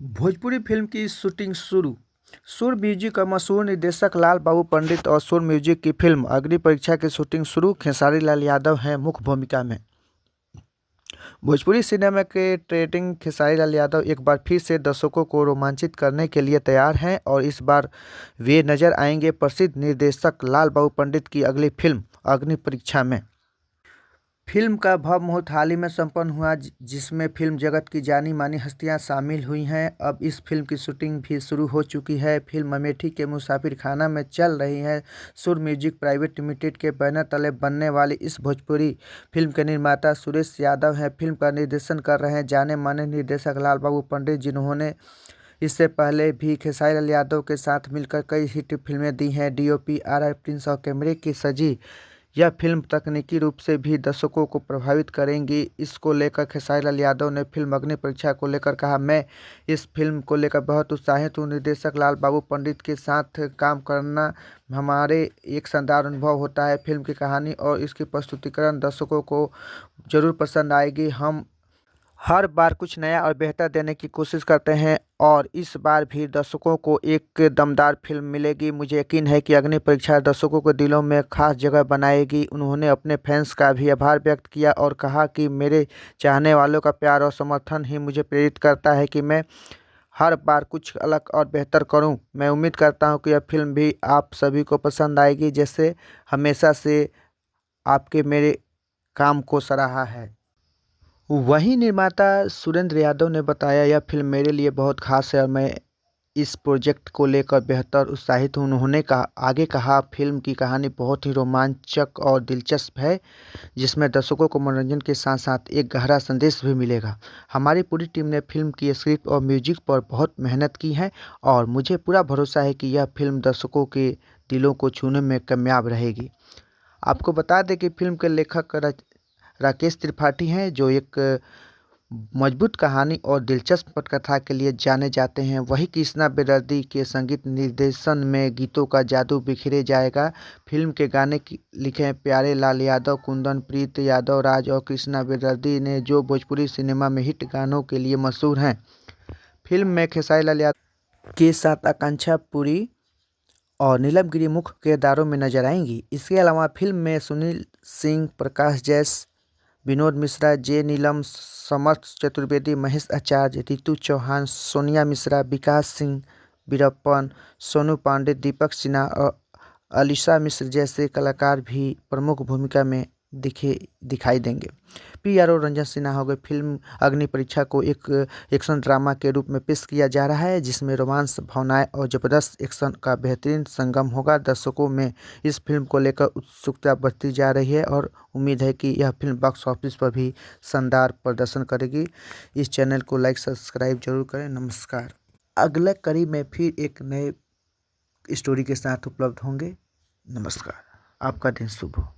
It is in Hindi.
भोजपुरी फिल्म की शूटिंग शुरू। सुर म्यूजिक का मशहूर निर्देशक लाल बाबू पंडित और सुर म्यूजिक की फिल्म अग्नि परीक्षा की शूटिंग शुरू। खेसारी लाल यादव हैं मुख्य भूमिका में। भोजपुरी सिनेमा के ट्रेंडिंग खेसारी लाल यादव एक बार फिर से दर्शकों को रोमांचित करने के लिए तैयार हैं और इस बार वे नजर आएंगे प्रसिद्ध निर्देशक लाल बाबू पंडित की अगली फिल्म अग्नि परीक्षा में। फिल्म का भव्य मुहूर्त हाल ही में संपन्न हुआ जिसमें फिल्म जगत की जानी मानी हस्तियां शामिल हुई हैं। अब इस फिल्म की शूटिंग भी शुरू हो चुकी है। फिल्म अमेठी के मुसाफिर खाना में चल रही है। सुर म्यूजिक प्राइवेट लिमिटेड के बैनर तले बनने वाली इस भोजपुरी फिल्म के निर्माता सुरेश यादव हैं। फिल्म का निर्देशन कर रहे हैं जाने माने निर्देशक लाल बाबू पंडित, जिन्होंने इससे पहले भी खेसारी लाल यादव के साथ मिलकर कई हिट फिल्में दी हैं। डीओपी आर प्रिंस और कैमरे की सजी यह फिल्म तकनीकी रूप से भी दर्शकों को प्रभावित करेंगी। इसको लेकर खेसारी लाल यादव ने फिल्म अग्नि परीक्षा को लेकर कहा, मैं इस फिल्म को लेकर बहुत उत्साहित हूँ। निर्देशक लाल बाबू पंडित के साथ काम करना हमारे एक शानदार अनुभव होता है। फिल्म की कहानी और इसकी प्रस्तुतिकरण दर्शकों को जरूर पसंद आएगी। हम हर बार कुछ नया और बेहतर देने की कोशिश करते हैं और इस बार भी दर्शकों को एक दमदार फिल्म मिलेगी। मुझे यकीन है कि अग्नि परीक्षा दर्शकों के दिलों में खास जगह बनाएगी। उन्होंने अपने फैंस का भी आभार व्यक्त किया और कहा कि मेरे चाहने वालों का प्यार और समर्थन ही मुझे प्रेरित करता है कि मैं हर बार कुछ अलग और बेहतर करूं। मैं उम्मीद करता हूं कि यह फिल्म भी आप सभी को पसंद आएगी, जैसे हमेशा से आपके मेरे काम को सराहा है। वहीं निर्माता सुरेंद्र यादव ने बताया, यह फिल्म मेरे लिए बहुत खास है और मैं इस प्रोजेक्ट को लेकर बेहतर उत्साहित हूं। उन्होंने आगे कहा, फिल्म की कहानी बहुत ही रोमांचक और दिलचस्प है, जिसमें दर्शकों को मनोरंजन के साथ साथ एक गहरा संदेश भी मिलेगा। हमारी पूरी टीम ने फिल्म की स्क्रिप्ट और म्यूजिक पर बहुत मेहनत की है और मुझे पूरा भरोसा है कि यह फिल्म दर्शकों के दिलों को छूने में कामयाब रहेगी। आपको बता दें कि फिल्म के लेखक राकेश त्रिपाठी हैं, जो एक मजबूत कहानी और दिलचस्प पटकथा के लिए जाने जाते हैं। वही कृष्णा बेदर्दी के संगीत निर्देशन में गीतों का जादू बिखरे जाएगा। फिल्म के गाने लिखे हैं प्यारे लाल यादव, कुंदन प्रीत यादव राज और कृष्णा बेदर्दी ने, जो भोजपुरी सिनेमा में हिट गानों के लिए मशहूर हैं। फिल्म में खेसारी लाल यादव के साथ आकांक्षा पुरी और नीलम गिरी मुख्य किरदारों में नजर आएंगी। इसके अलावा फिल्म में सुनील सिंह, प्रकाश जैस, विनोद मिश्रा, जे नीलम, समर्थ चतुर्वेदी, महेश आचार्य, रितु चौहान, सोनिया मिश्रा, विकास सिंह वीरप्पन, सोनू पांडे, दीपक सिन्हा और अलीशा मिश्र जैसे कलाकार भी प्रमुख भूमिका में दिखाई देंगे। पीआरओ रंजन सिन्हा हो गए। फिल्म अग्नि परीक्षा को एक एक्शन ड्रामा के रूप में पेश किया जा रहा है, जिसमें रोमांस, भावनाएं और जबरदस्त एक्शन का बेहतरीन संगम होगा। दर्शकों में इस फिल्म को लेकर उत्सुकता बढ़ती जा रही है और उम्मीद है कि यह फिल्म बॉक्स ऑफिस पर भी शानदार प्रदर्शन करेगी। इस चैनल को लाइक सब्सक्राइब जरूर करें। नमस्कार। अगले कड़ी में फिर एक नए स्टोरी के साथ उपलब्ध होंगे। नमस्कार। आपका दिन शुभ हो।